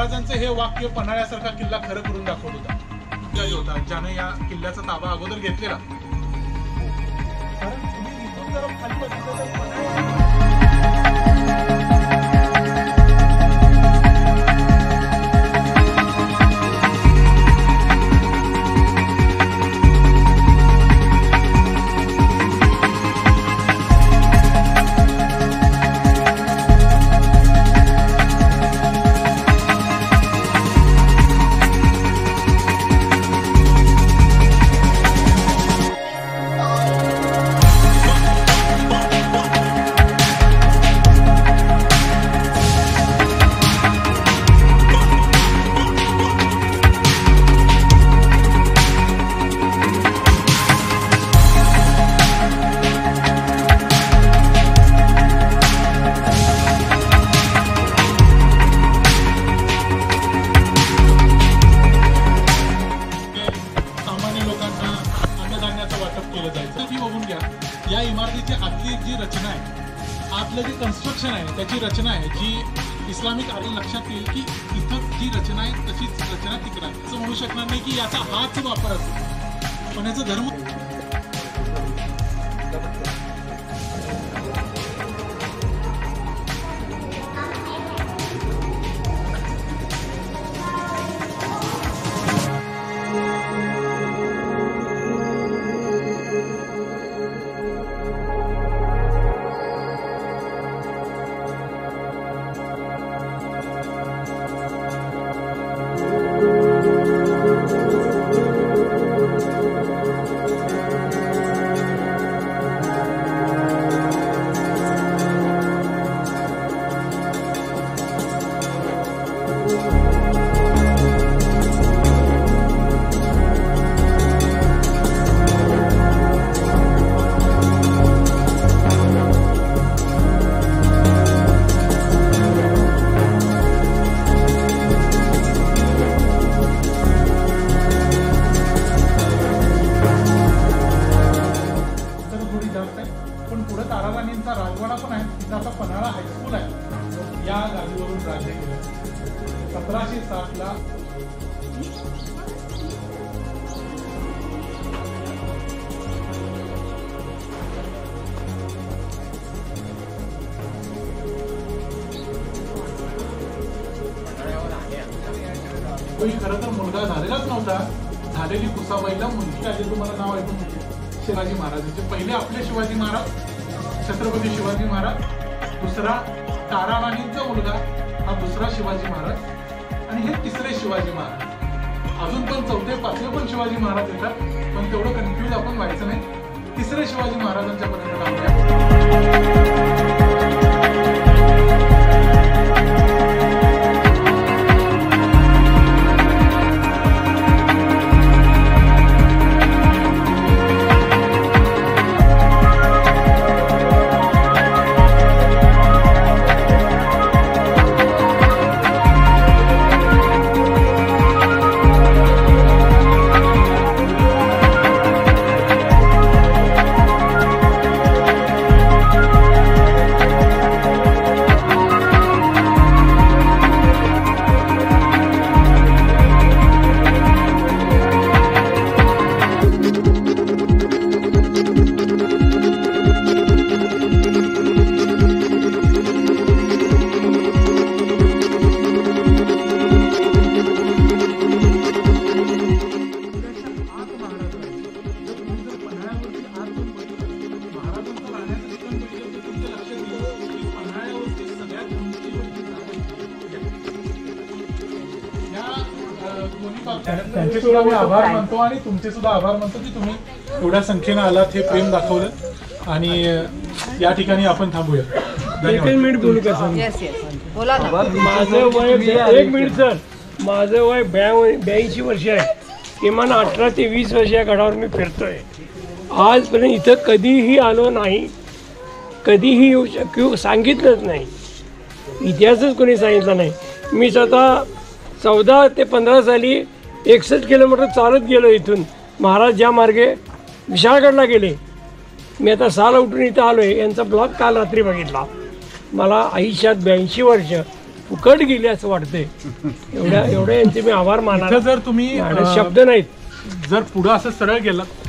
महाराजांचं हे वाक्य पन्हाळ्यासारखा किल्ला खरं करून दाखवत होता ज्याने या किल्ल्याचा ताबा अगोदर घेतलेला। कारण तुम्ही इथून जर खाली बघितलं तर या इमारतीची आतली जी रचना आहे, आतलं जे कन्स्ट्रक्शन आहे त्याची रचना आहे जी इस्लामिक आर्य लक्षात येईल की इथं जी रचना आहे तशीच रचना तिकडे आहे। असं म्हणू शकणार नाही की याचा हाच वापर असेल, पण याचा धर्म पण पुढे ताराराणींचा राजवाडा पण आहे। तिथं आता पन्हाळा हायस्कूल आहे। या गाडीवरून राज्य केलं 1707 ला। कोणी खरं तर मुलगा झालेलाच नव्हता। झालेली कुसाबाईला मुलगी आली। तुम्हाला नाव ऐकून माहिती शिवाजी महाराजांचे पहिले आपले शिवाजी महाराज, छत्रपती शिवाजी महाराज, दुसरा ताराराणींचा मुलगा हा दुसरा शिवाजी महाराज आणि हे तिसरे शिवाजी महाराज। अजून पण चौथे पाचवे पण शिवाजी महाराज येतात, पण तेवढं कन्फ्यूज आपण व्हायचं नाही। तिसरे शिवाजी महाराजांच्या पर्यंत त्यांचे सुद्धा मी आभार मानतो आणि तुमचे सुद्धा आभार मानतो की तुम्ही एवढ्या संख्येने आलात, हे प्रेम दाखवलं आणि या ठिकाणी आपण थांबूया। एक मिनिट बोलू का सर? बोला ना। माझं वय 1 मिनिट सर, माझं वय 82 वर्ष आहे। किमान 18 ते 20 वर्ष या गडावर मी फिरतोय। आजपर्यंत इथं कधीही आलो नाही, कधीही येऊ सांगितलंच नाही, इतिहासच कोणी सांगितला नाही। मी स्वतः 14 ते 15 साली 61 किलोमीटर चालत गेलो इथून। महाराज ज्या मार्गे विशाळगडला गेले, मी आता 6ला उठून इथं आलो आहे। यांचा ब्लॉग काल रात्री बघितला। मला आयुष्यात 82 वर्ष फुकट गेली असं वाटतंय. एवढ्या यांचे मी आभार मानणार. जर तुम्ही शब्द नाहीत. जर पुढं असं सरळ गेलात